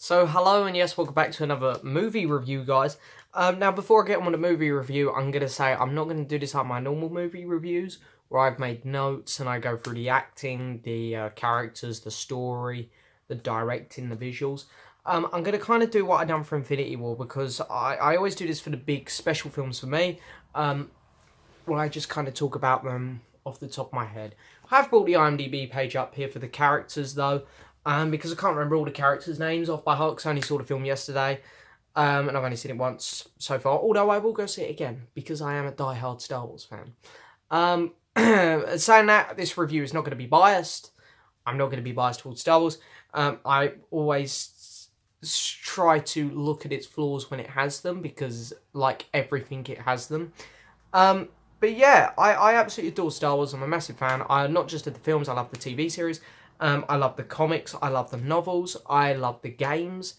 So hello and yes, welcome back to another movie review, guys. Now before I get on with the movie review, I'm going to say I'm not going to do this like my normal movie reviews, where I've made notes and I go through the acting, the characters, the story, the directing, the visuals. I'm going to kind of do what I've done for Infinity War, because I always do this for the big special films for me, where I just kind of talk about them off the top of my head. I've brought the IMDb page up here for the characters, though, because I can't remember all the characters' names off by heart, because I only saw the film yesterday, and I've only seen it once so far, although I will go see it again, because I am a die-hard Star Wars fan. Saying that, this review is not going to be biased. I'm not going to be biased towards Star Wars. I always try to look at its flaws when it has them, because, like everything, it has them. But yeah, I absolutely adore Star Wars. I'm a massive fan. Not just of the films, I love the TV series. I love the comics. I love the novels. I love the games.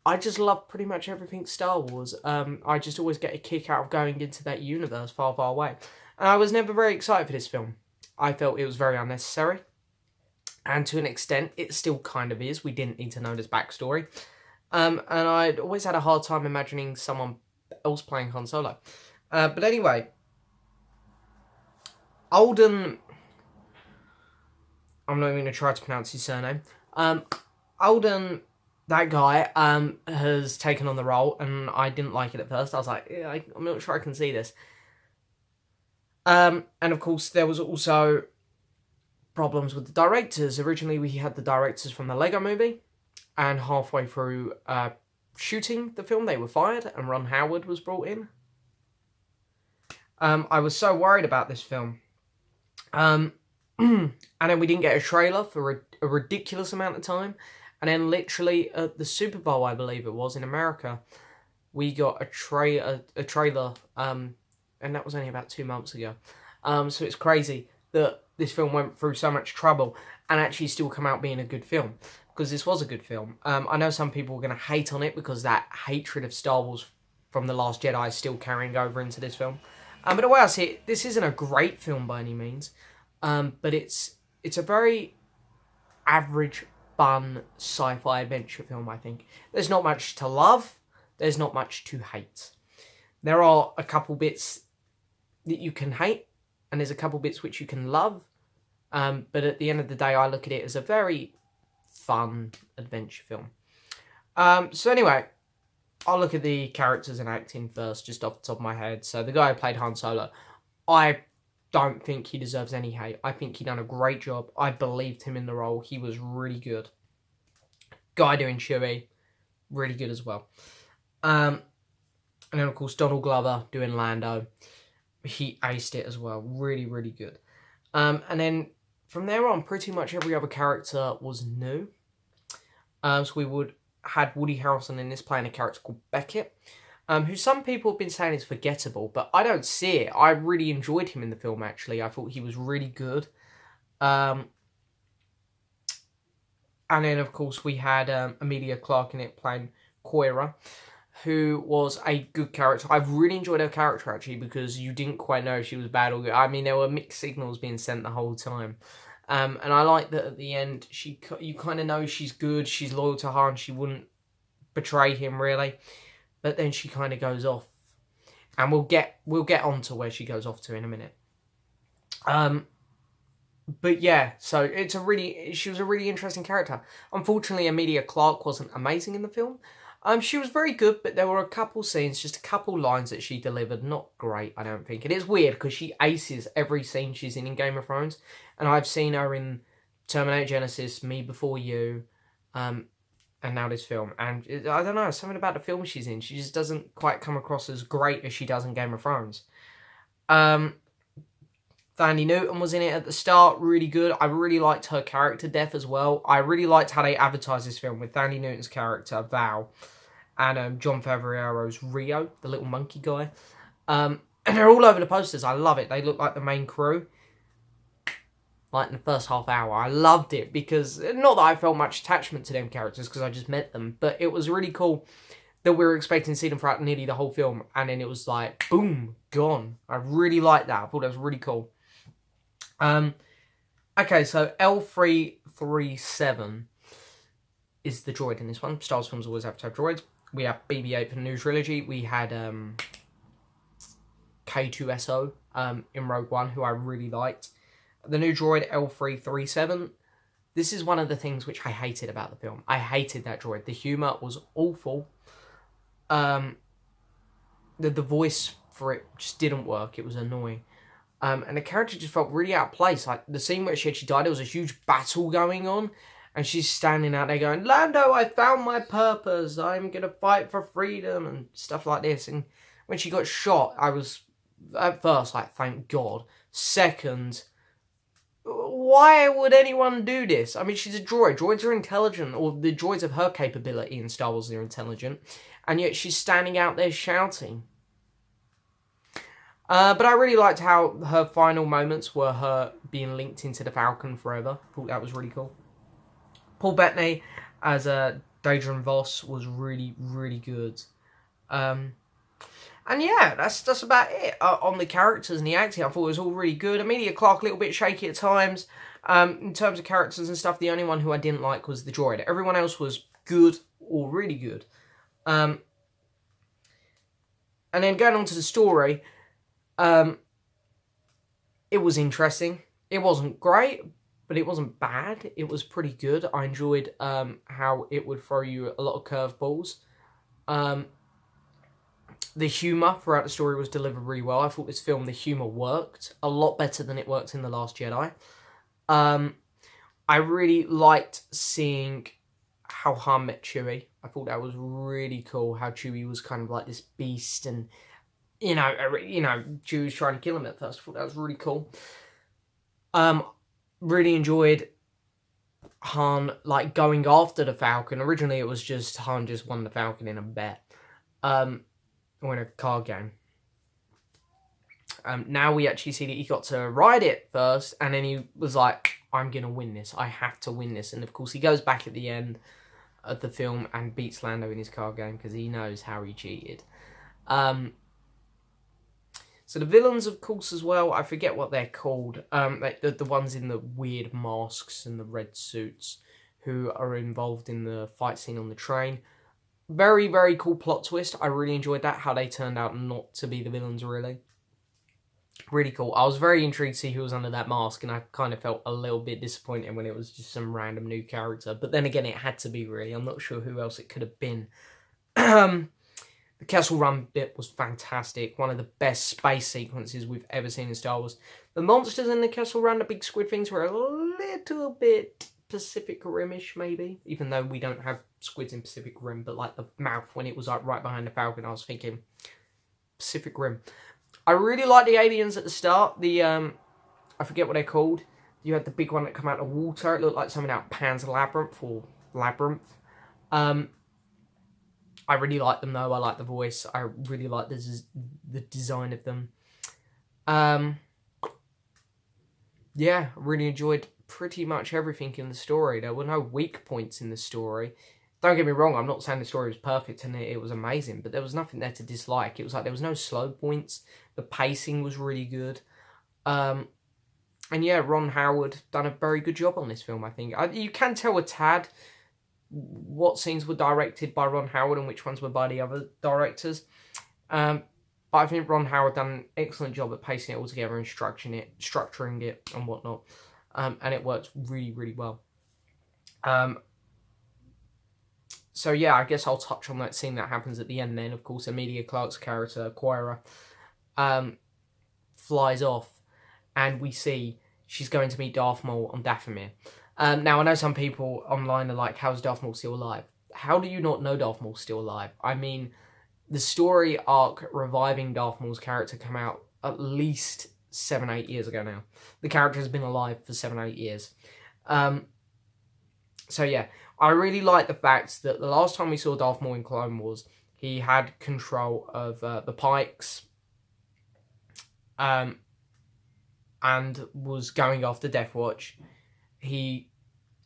I just love pretty much everything Star Wars. I just always get a kick out of going into that universe far, far away. And I was never very excited for this film. I felt it was very unnecessary. And to an extent, it still kind of is. We didn't need to know this backstory. And I'd always had a hard time imagining someone else playing Han Solo. But anyway, Alden, I'm not even going to try to pronounce his surname. Alden, that guy, has taken on the role, and I didn't like it at first. I was like, yeah, I'm not sure I can see this. And of course, there was also problems with the directors. Originally, we had the directors from the Lego Movie, and halfway through shooting the film, they were fired, and Ron Howard was brought in. I was so worried about this film. And then we didn't get a trailer for a ridiculous amount of time. And then literally at the Super Bowl, I believe it was, in America, we got a trailer, and that was only about 2 months ago. So it's crazy that this film went through so much trouble and actually still come out being a good film, because this was a good film. I know some people are going to hate on it because that hatred of Star Wars from The Last Jedi is still carrying over into this film. But the way I see it, this isn't a great film by any means, but it's a very average, fun sci-fi adventure film, I think. There's not much to love, there's not much to hate. There are a couple bits that you can hate, and there's a couple bits which you can love, but at the end of the day, I look at it as a very fun adventure film. So anyway, I'll look at the characters and acting first, just off the top of my head. So the guy who played Han Solo, I don't think he deserves any hate. I think he done a great job. I believed him in the role. He was really good. Guy doing Chewie, really good as well. And then, of course, Donald Glover doing Lando. He aced it as well. Really, really good. And then from there on, pretty much every other character was new. So we had Woody Harrelson in this playing a character called Beckett, who some people have been saying is forgettable, but I don't see it. I really enjoyed him in the film, actually. I thought he was really good. And then, of course, we had Emilia Clarke in it playing Koira, who was a good character. I really enjoyed her character, actually, because you didn't quite know if she was bad or good. I mean, there were mixed signals being sent the whole time. And I like that at the end, you kind of know she's good, she's loyal to Han, she wouldn't betray him, really. But then she kind of goes off. And we'll get on to where she goes off to in a minute. But yeah, so she was a really interesting character. Unfortunately, Emilia Clarke wasn't amazing in the film. She was very good, but there were a couple scenes, just a couple lines that she delivered. Not great, I don't think. And it's weird, because she aces every scene she's in Game of Thrones. And I've seen her in Terminator Genesis, Me Before You, and now this film. And I don't know, something about the film she's in, she just doesn't quite come across as great as she does in Game of Thrones. Thandie Newton was in it at the start, really good. I really liked her character death as well. I really liked how they advertised this film with Thandie Newton's character, Val, and Jon Favreau's Rio, the little monkey guy. And they're all over the posters. I love it. They look like the main crew. Like in the first half hour. I loved it because, not that I felt much attachment to them characters because I just met them, but it was really cool that we were expecting to see them throughout nearly the whole film, and then it was like, boom, gone. I really liked that. I thought that was really cool. Okay, so L337. is the droid in this one. Star Wars films always have to have droids. We have BB-8 for the new trilogy. We had K2SO in Rogue One, who I really liked. The new droid L337. This is one of the things which I hated about the film. I hated that droid. The humour was awful. The voice for it just didn't work. It was annoying. And the character just felt really out of place. Like, the scene where she actually died, there was a huge battle going on. And she's standing out there going, Lando, I found my purpose. I'm going to fight for freedom and stuff like this. And when she got shot, I was, at first, like, thank God. Second, why would anyone do this? I mean, she's a droid. Droids are intelligent, or the droids of her capability in Star Wars are intelligent. And yet she's standing out there shouting. But I really liked how her final moments were her being linked into the Falcon forever. I thought that was really cool. Paul Bettany as Daedron Voss was really, really good. And yeah, that's about it on the characters and the acting. I thought it was all really good. Emilia Clarke, a little bit shaky at times. In terms of characters and stuff, the only one who I didn't like was the droid. Everyone else was good or really good. And then going on to the story, it was interesting. It wasn't great, but it wasn't bad. It was pretty good. I enjoyed how it would throw you a lot of curveballs. The humour throughout the story was delivered really well. I thought this film, the humour worked a lot better than it worked in The Last Jedi. I really liked seeing how Han met Chewie. I thought that was really cool, how Chewie was kind of like this beast and, you know, Chewie was trying to kill him at first. I thought that was really cool. Really enjoyed Han, like, going after the Falcon. Originally, it was just Han just won the Falcon in a bet. Or in a card game. Now we actually see that he got to ride it first, and then he was like, I'm going to win this. I have to win this. And of course, he goes back at the end of the film and beats Lando in his card game because he knows how he cheated. So the villains, of course, as well, I forget what they're called. Like the ones in the weird masks and the red suits who are involved in the fight scene on the train. Very, very cool plot twist. I really enjoyed that, how they turned out not to be the villains, really. Really cool. I was very intrigued to see who was under that mask, and I kind of felt a little bit disappointed when it was just some random new character. But then again, it had to be, really. I'm not sure who else it could have been. The Kessel Run bit was fantastic. One of the best space sequences we've ever seen in Star Wars. The monsters in the Kessel Run, the big squid things, were a little bit Pacific Rim-ish, maybe. Even though we don't have squids in Pacific Rim, but like the mouth when it was like right behind the Falcon, I was thinking Pacific Rim. I really like the aliens at the start. The I forget what they're called. You had the big one that come out of water. It looked like something out of Pan's Labyrinth or Labyrinth. I really like them though. I like the voice. I really like the design of them. Yeah, really enjoyed pretty much everything in the story. There were no weak points in the story. Don't get me wrong, I'm not saying the story was perfect and it was amazing, but there was nothing there to dislike. It was like there was no slow points. The pacing was really good. And yeah, Ron Howard done a very good job on this film, I think. You can tell a tad what scenes were directed by Ron Howard and which ones were by the other directors. But I think Ron Howard done an excellent job at pacing it all together and structuring it and whatnot. And it works really, really well. So yeah, I guess I'll touch on that scene that happens at the end then. Of course, Emilia Clarke's character, Quira, flies off. And we see she's going to meet Darth Maul on Dathomir. Now, I know some people online are like, how's Darth Maul still alive? How do you not know Darth Maul's still alive? I mean, the story arc reviving Darth Maul's character came out at least 7-8 years ago now. The character has been alive for 7-8 years. So yeah, I really like the fact that the last time we saw Darth Maul in Clone Wars, he had control of the Pikes and was going after Death Watch. He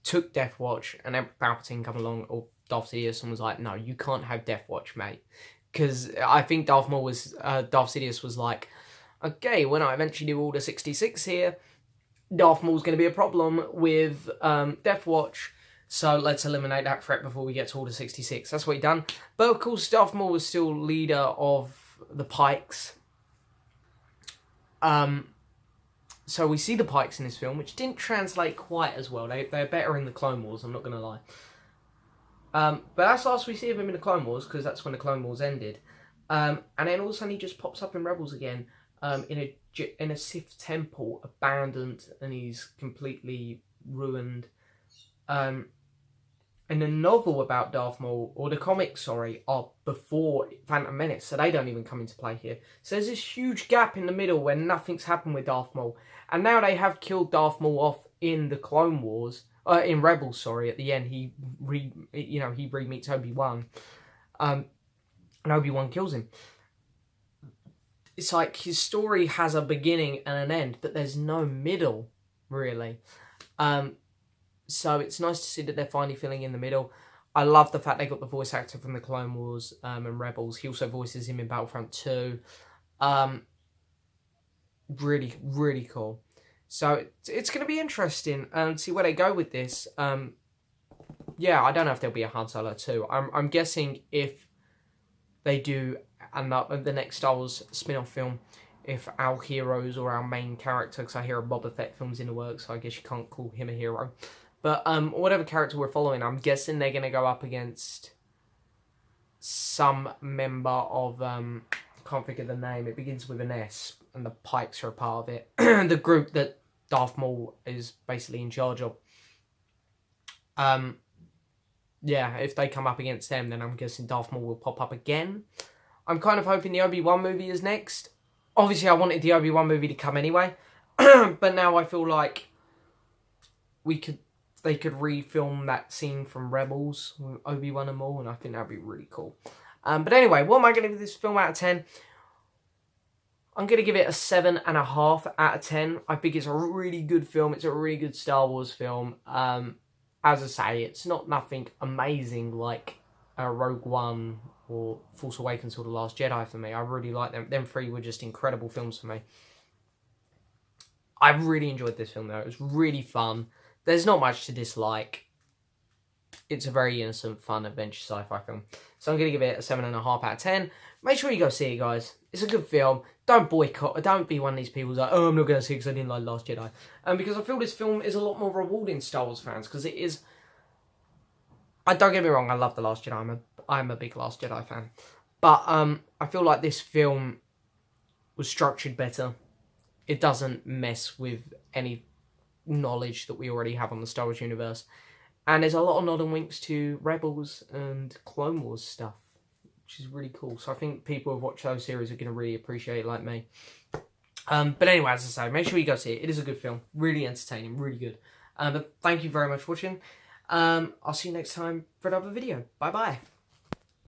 took Death Watch and then Palpatine come along, or Darth Sidious, and was like, no, you can't have Death Watch, mate. Because I think Darth Sidious was like, okay, when I eventually do Order 66 here, Darth Maul's going to be a problem with Death Watch. So let's eliminate that threat before we get to Order 66. That's what he done. But of course, Darth Maul was still leader of the Pikes. So we see the Pikes in this film, which didn't translate quite as well. They're better in the Clone Wars, I'm not going to lie. But that's the last we see of him in the Clone Wars, because that's when the Clone Wars ended. And then all of a sudden he just pops up in Rebels again, in a Sith temple, abandoned, and he's completely ruined. And the novel about Darth Maul, or the comics, sorry, are before Phantom Menace, so they don't even come into play here. So there's this huge gap in the middle where nothing's happened with Darth Maul. And now they have killed Darth Maul off in the Clone Wars, in Rebels, sorry. At the end, he re-meets Obi-Wan, and Obi-Wan kills him. It's like his story has a beginning and an end, but there's no middle, really. So it's nice to see that they're finally filling in the middle. I love the fact they got the voice actor from the Clone Wars and Rebels. He also voices him in Battlefront 2. Really, really cool. So it's going to be interesting to see where they go with this. Yeah, I don't know if there'll be a Han Solo 2. I'm guessing if they do the next Star Wars spin-off film, if our heroes or our main character, because I hear a Boba Fett film's in the works, so I guess you can't call him a hero. But whatever character we're following, I'm guessing they're going to go up against some member of, can't think of the name, it begins with an S, and the Pikes are a part of it. The group that Darth Maul is basically in charge of. Yeah, if they come up against them, then I'm guessing Darth Maul will pop up again. I'm kind of hoping the Obi-Wan movie is next. Obviously, I wanted the Obi-Wan movie to come anyway. But now I feel like they could refilm that scene from Rebels with Obi-Wan and Maul, and I think that'd be really cool. But anyway, what am I going to give this film out of 10? I'm going to give it a 7.5 out of 10. I think it's a really good film. It's a really good Star Wars film. As I say, it's not nothing amazing like Rogue One or Force Awakens or The Last Jedi for me. I really like them. Them three were just incredible films for me. I really enjoyed this film though. It was really fun. There's not much to dislike. It's a very innocent, fun, adventure sci-fi film. So I'm going to give it a 7.5 out of 10. Make sure you go see it, guys. It's a good film. Don't boycott. Don't be one of these people who's like, oh, I'm not going to see it because I didn't like Last Jedi. Because I feel this film is a lot more rewarding to Star Wars fans. Because it is... don't get me wrong, I love The Last Jedi. I'm a big Last Jedi fan. But I feel like this film was structured better. It doesn't mess with any knowledge that we already have on the Star Wars universe. And there's a lot of nod and winks to Rebels and Clone Wars stuff, which is really cool. So I think people who watch those series are going to really appreciate it like me. But anyway, as I say, make sure you go see it. It is a good film. Really entertaining. Really good. But thank you very much for watching. I'll see you next time for another video. Bye-bye.